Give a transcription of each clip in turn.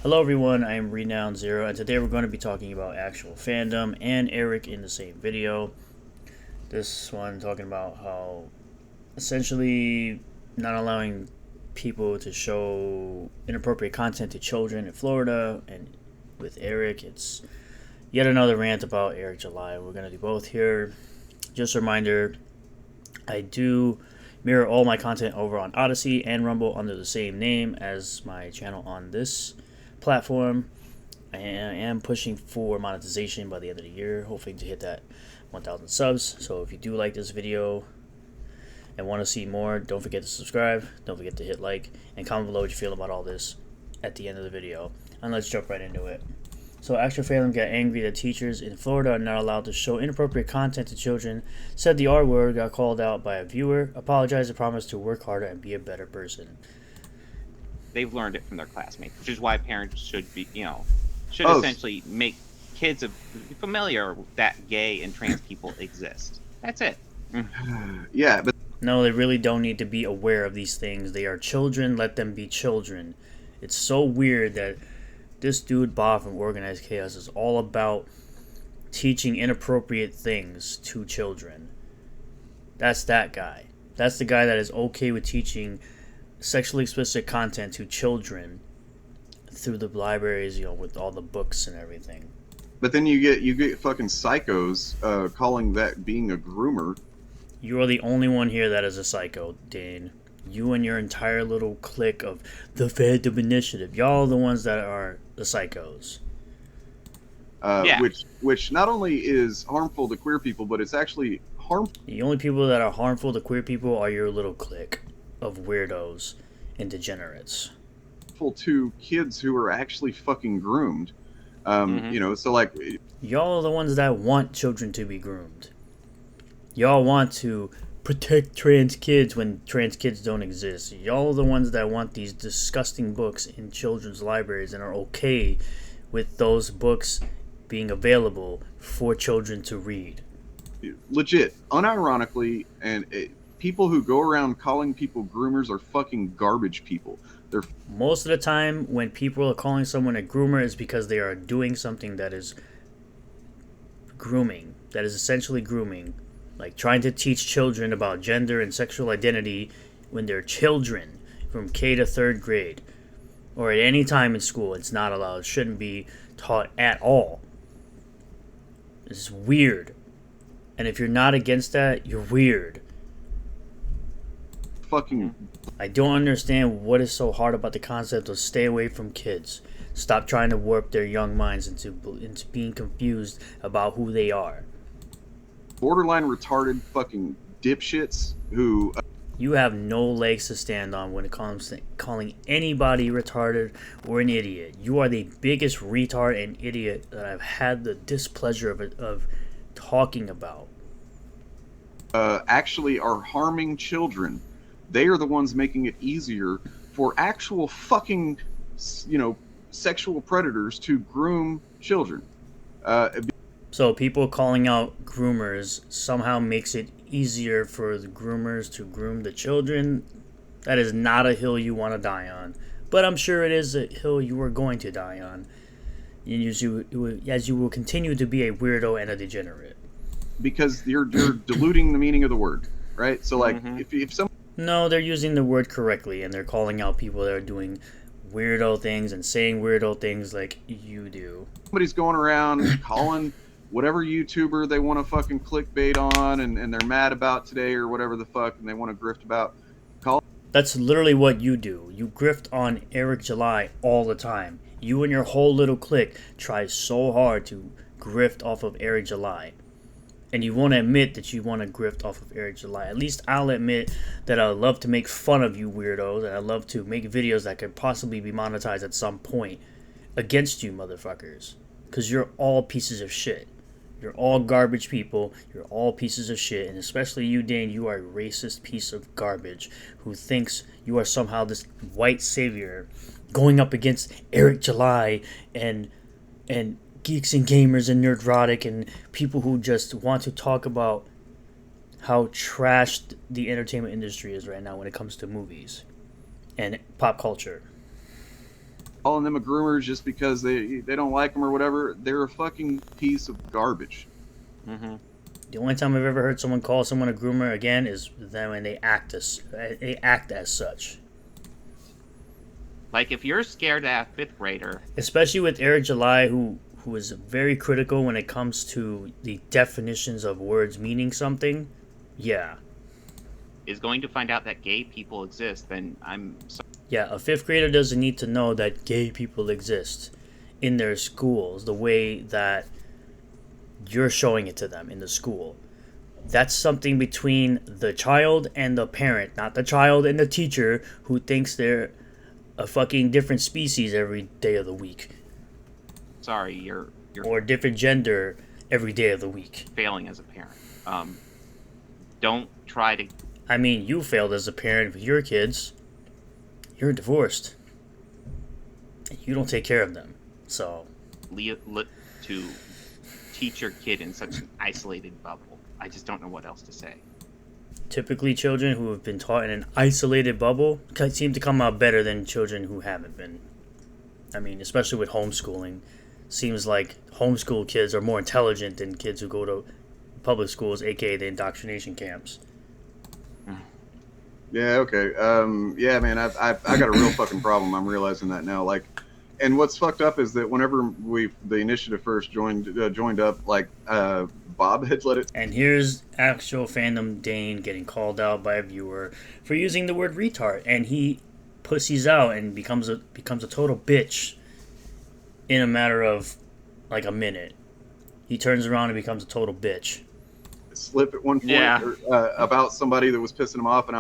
Hello everyone, I am Renown Zero, and today we're going to be talking about actual fandom and Eric in the same video. This one talking about how essentially not allowing people to show inappropriate content to children in Florida, and with Eric, it's yet another rant about Eric July. We're going to do both here. Just a reminder, I do mirror all my content over on Odyssey and Rumble under the same name as my channel on this platform. I am pushing for monetization by the end of the year, hoping to hit that 1,000 subs. So if you do like this video and want to see more, don't forget to subscribe, don't forget to hit like, and comment below what you feel about all this at the end of the video. And let's jump right into it. So Actual Fandom got angry that teachers in Florida are not allowed to show inappropriate content to children, said the R word, got called out by a viewer, apologized and promised to work harder and be a better person. They've learned it from their classmates, which is why parents should be, should essentially make kids familiar that gay and trans people exist. That's it. Yeah, but no, they really don't need to be aware of these things. They are children. Let them be children. It's so weird that this dude Bob from Organized Chaos is all about teaching inappropriate things to children. That's that guy. That's the guy that is okay with teaching sexually explicit content to children through the libraries, with all the books and everything. But then you get fucking psychos calling that being a groomer. You are the only one here that is a psycho, Dane. You and your entire little clique of the Fandom Initiative. Y'all are the ones that are the psychos. Yeah. Which not only is harmful to queer people, but it's actually harmful. The only people that are harmful to queer people are your little clique of weirdos and degenerates. To kids who are actually fucking groomed. So like... Y'all are the ones that want children to be groomed. Y'all want to protect trans kids when trans kids don't exist. Y'all are the ones that want these disgusting books in children's libraries and are okay with those books being available for children to read. Legit, unironically, and people who go around calling people groomers are fucking garbage people. Most of the time when people are calling someone a groomer is because they are doing something that is grooming, that is essentially grooming. Like trying to teach children about gender and sexual identity when they're children from K to 3rd grade. Or at any time in school. It's not allowed. It shouldn't be taught at all. It's weird. And if you're not against that, you're weird. Fucking... I don't understand what is so hard about the concept of stay away from kids. Stop trying to warp their young minds into being confused about who they are. Borderline retarded fucking dipshits who... You have no legs to stand on when it comes to calling anybody retarded or an idiot. You are the biggest retard and idiot that I've had the displeasure of talking about. Actually are harming children. They are the ones making it easier for actual fucking, sexual predators to groom children. So people calling out groomers somehow makes it easier for the groomers to groom the children. That is not a hill you want to die on. But I'm sure it is a hill you are going to die on. As you will continue to be a weirdo and a degenerate. Because you're diluting the meaning of the word, right? So like, if some... No, they're using the word correctly, and they're calling out people that are doing weirdo things and saying weirdo things like you do. Somebody's going around calling whatever YouTuber they want to fucking clickbait on and they're mad about today or whatever the fuck, and they want to grift about. That's literally what you do. You grift on Eric July all the time. You and your whole little clique try so hard to grift off of Eric July. And you won't admit that you want to grift off of Eric July. At least I'll admit that I love to make fun of you weirdos, and I love to make videos that could possibly be monetized at some point against you motherfuckers. Because you're all pieces of shit. You're all garbage people. You're all pieces of shit. And especially you, Dane, you are a racist piece of garbage who thinks you are somehow this white savior going up against Eric July and geeks and gamers and nerdrotic and people who just want to talk about how trashed the entertainment industry is right now when it comes to movies and pop culture. calling them a groomer just because they don't like them or whatever, they're a fucking piece of garbage. Mm-hmm. The only time I've ever heard someone call someone a groomer again is then when they act as such. Like if you're scared at a 5th grader, especially with Eric July, who is very critical when it comes to the definitions of words meaning something. Yeah. Is going to find out that gay people exist, then I'm sorry. Yeah, a 5th grader doesn't need to know that gay people exist in their schools the way that you're showing it to them in the school. That's something between the child and the parent, not the child and the teacher who thinks they're a fucking different species every day of the week. Sorry, you're or different gender every day of the week. Failing as a parent. Don't try to... I mean, you failed as a parent with your kids. You're divorced. And you don't take care of them. So... to teach your kid in such an isolated bubble. I just don't know what else to say. Typically, children who have been taught in an isolated bubble seem to come out better than children who haven't been. I mean, especially with homeschooling. Seems like homeschool kids are more intelligent than kids who go to public schools, aka the indoctrination camps. Yeah, okay. Yeah, man, I got a real fucking problem. I'm realizing that now. Like, and what's fucked up is that whenever the initiative first joined up, like, Bob had let it. And here's actual Fandom Dane getting called out by a viewer for using the word retard, and he pussies out and becomes a total bitch in a matter of like a minute. He turns around and becomes a total bitch. Slip at one point about somebody that was pissing him off, and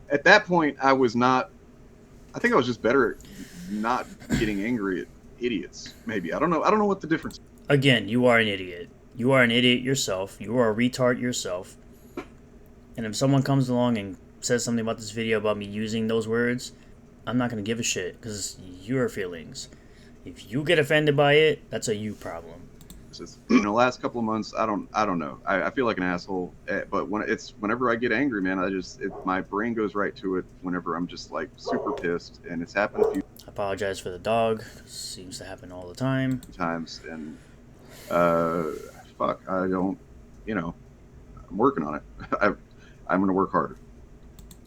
at that point I was not. I think I was just better at not getting angry at idiots. Maybe I don't know what the difference. Again, you are an idiot. You are an idiot yourself. You are a retard yourself. And if someone comes along and says something about this video about me using those words, I'm not gonna give a shit because your feelings. If you get offended by it, that's a you problem. It's just, last couple of months, I don't know. I feel like an asshole, but whenever I get angry, man, my brain goes right to it. Whenever I'm just like super pissed, and it's happened a few. I apologize for the dog. Seems to happen all the time. Times and fuck, I don't. I'm working on it. I'm gonna work harder.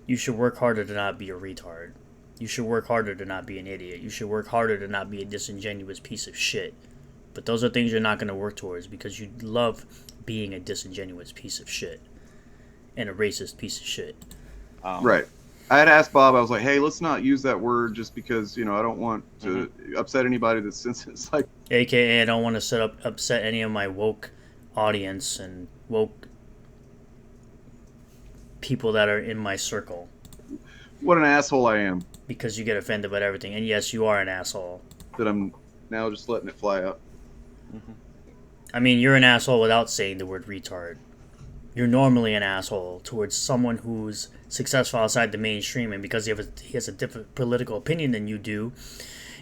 You should work harder to not be a retard. You should work harder to not be an idiot. You should work harder to not be a disingenuous piece of shit. But those are things you're not going to work towards because you love being a disingenuous piece of shit and a racist piece of shit. Right. I had asked Bob, I was like, hey, let's not use that word just because, I don't want to upset anybody that's since it's like... AKA, I don't want to upset any of my woke audience and woke people that are in my circle. What an asshole I am. Because you get offended by everything. And yes, you are an asshole. That I'm now just letting it fly out. Mm-hmm. I mean, you're an asshole without saying the word retard. You're normally an asshole towards someone who's successful outside the mainstream, and because he has a different political opinion than you do,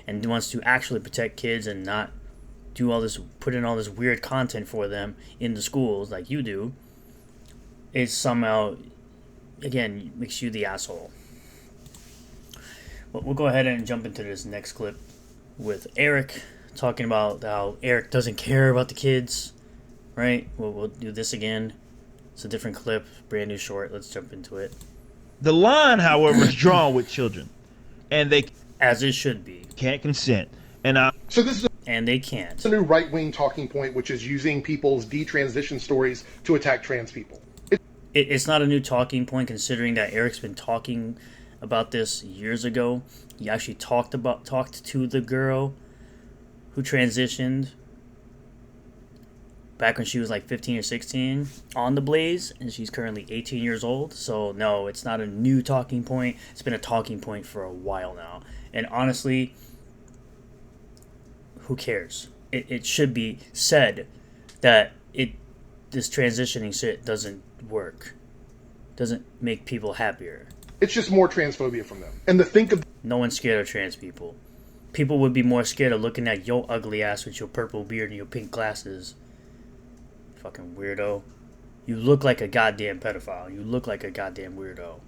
and wants to actually protect kids and not do all this, put in all this weird content for them in the schools like you do, it somehow, again, makes you the asshole. We'll go ahead and jump into this next clip with Eric talking about how Eric doesn't care about the kids, right? We'll do this again. It's a different clip, brand new short. Let's jump into it. The line, however, is drawn with children, and they, as it should be, can't consent. And so this is and they can't. a new right-wing talking point, which is using people's detransition stories to attack trans people. It's not a new talking point, considering that Eric's been talking about this years ago. He actually talked to the girl who transitioned back when she was like 15 or 16 on the Blaze, and she's currently 18 years old. So no, it's not a new talking point. It's been a talking point for a while now. And honestly, who cares? It should be said that this transitioning shit doesn't work. Doesn't make people happier. It's just more transphobia from them. And no one's scared of trans people. People would be more scared of looking at your ugly ass with your purple beard and your pink glasses. Fucking weirdo. You look like a goddamn pedophile. You look like a goddamn weirdo.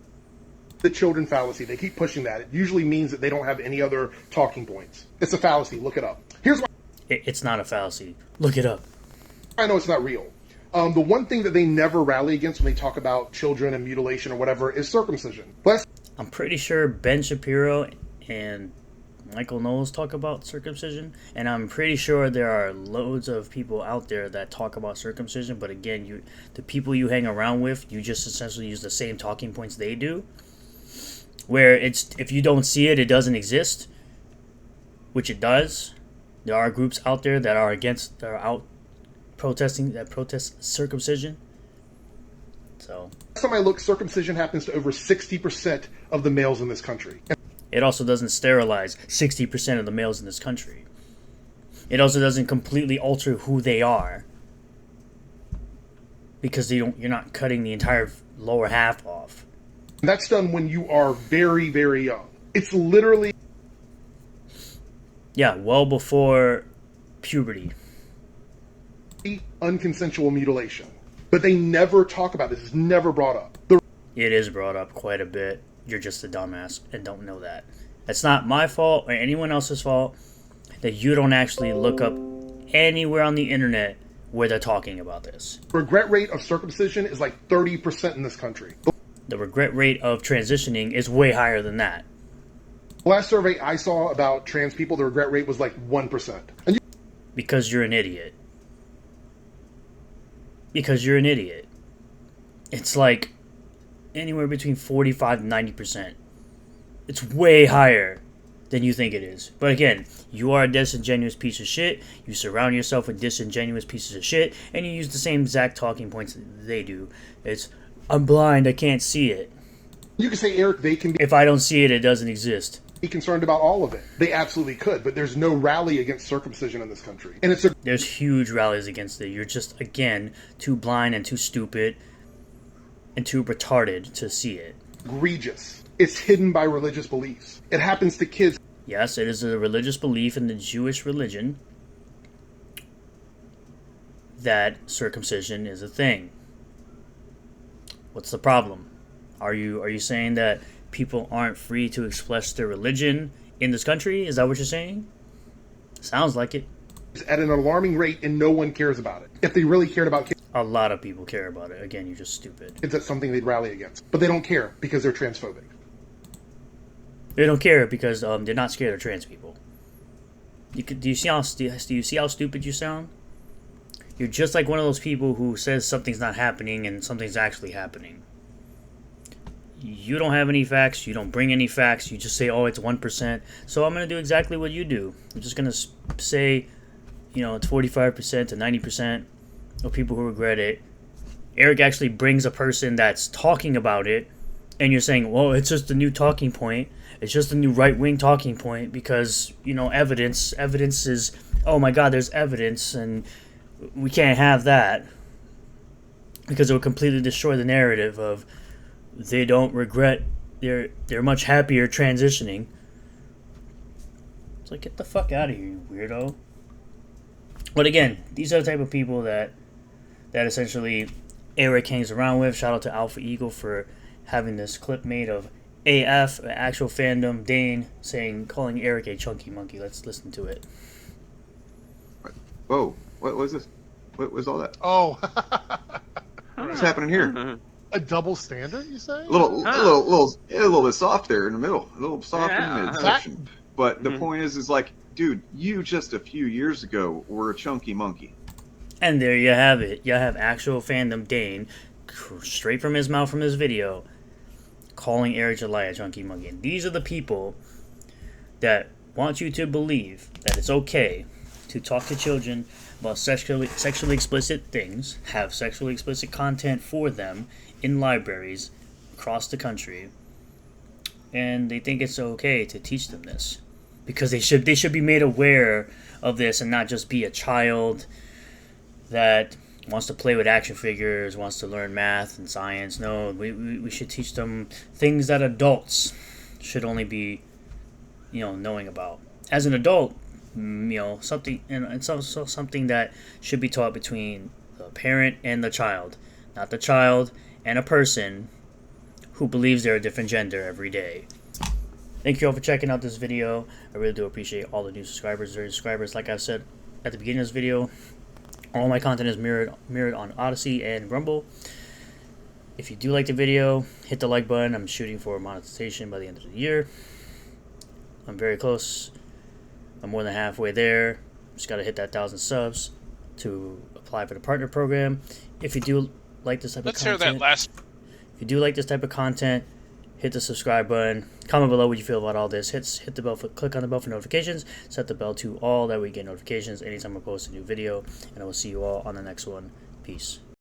The children fallacy. They keep pushing that. It usually means that they don't have any other talking points. It's a fallacy. Look it up. Here's why It's not a fallacy. Look it up. I know it's not real. The one thing that they never rally against when they talk about children and mutilation or whatever is circumcision. I'm pretty sure Ben Shapiro and Michael Knowles talk about circumcision, and I'm pretty sure there are loads of people out there that talk about circumcision, but again, the people you hang around with, you just essentially use the same talking points they do, where it's, if you don't see it, it doesn't exist, which it does. There are groups out there that are out protesting, that protest circumcision. So last time I looked, circumcision happens to over 60% of the males in this country. it also doesn't sterilize 60% of the males in this country. It also doesn't completely alter who they are, because you're not cutting the entire lower half off. And that's done when you are very, very young. It's literally... Yeah, well before puberty. Unconsensual mutilation. But they never talk about this. It's never brought up. It is brought up quite a bit. You're just a dumbass and don't know that. It's not my fault or anyone else's fault that you don't actually look up anywhere on the internet where they're talking about this. The regret rate of circumcision is like 30% in this country. The regret rate of transitioning is way higher than that. The last survey I saw about trans people, the regret rate was like 1%. Because you're an idiot. Because you're an idiot. It's like anywhere between 45 and 90%. It's way higher than you think it is. But again, you are a disingenuous piece of shit. You surround yourself with disingenuous pieces of shit, and you use the same exact talking points that they do. It's, I'm blind, I can't see it. You can say, Eric, they can If I don't see it, it doesn't exist. be concerned about all of it. They absolutely could, but there's no rally against circumcision in this country. And There's huge rallies against it. You're just, again, too blind and too stupid and too retarded to see it. Egregious. It's hidden by religious beliefs. It happens to kids. Yes, it is a religious belief in the Jewish religion that circumcision is a thing. What's the problem? Are you saying that people aren't free to express their religion in this country? Is that what you're saying? Sounds like it. At an alarming rate, and no one cares about it. If they really cared about kids, A lot of people care about it. Again, you're just stupid. that's something they'd rally against. But they don't care because they're transphobic. They don't care because they're not scared of trans people. Do you see how stupid you sound? You're just like one of those people who says something's not happening and something's actually happening. You don't have any facts. You don't bring any facts. You just say, oh, it's 1%. So I'm going to do exactly what you do. I'm just going to say, it's 45% to 90% of people who regret it. Eric actually brings a person that's talking about it, and you're saying, well, it's just a new talking point. It's just a new right-wing talking point because, evidence. Evidence is, oh my God, there's evidence, and we can't have that because it would completely destroy the narrative of they don't regret, they're much happier transitioning. It's like, get the fuck out of here, you weirdo. But again, these are the type of people that essentially Eric hangs around with. Shout out to Alpha Eagle for having this clip made of AF, actual fandom, Dane calling Eric a chunky monkey. Let's listen to it. Whoa, what was this? What was all that? Oh. What's happening here? A double standard, you say? A little bit soft there in the middle. A little soft in the midsection. But the point is like, dude, you just a few years ago were a chunky monkey. And there you have it. You have actual fandom Dane, straight from his mouth from this video, calling Eric July a chunky monkey. And these are the people that want you to believe that it's okay to talk to children about sexually explicit things, have sexually explicit content for them in libraries across the country, and they think it's okay to teach them this because they should be made aware of this and not just be a child that wants to play with action figures, wants to learn math and science. No, we should teach them things that adults should only be, knowing about. As an adult, something, and it's also something that should be taught between the parent and the child, not the child and a person who believes they're a different gender every day. Thank you all for checking out this video. I really do appreciate all the new subscribers. Like I've said at the beginning of this video, all my content is mirrored on Odyssey and Rumble. If you do like the video, hit the like button. I'm shooting for monetization by the end of the year. I'm very close. I'm more than halfway there. Just gotta hit that 1,000 subs to apply for the partner program. If you do like this type of content, hear that last. If you do like this type of content, hit the subscribe button. Comment below what you feel about all this. Hit the bell click on the bell for notifications. Set the bell to all, that way you get notifications anytime I post a new video. And I will see you all on the next one. Peace.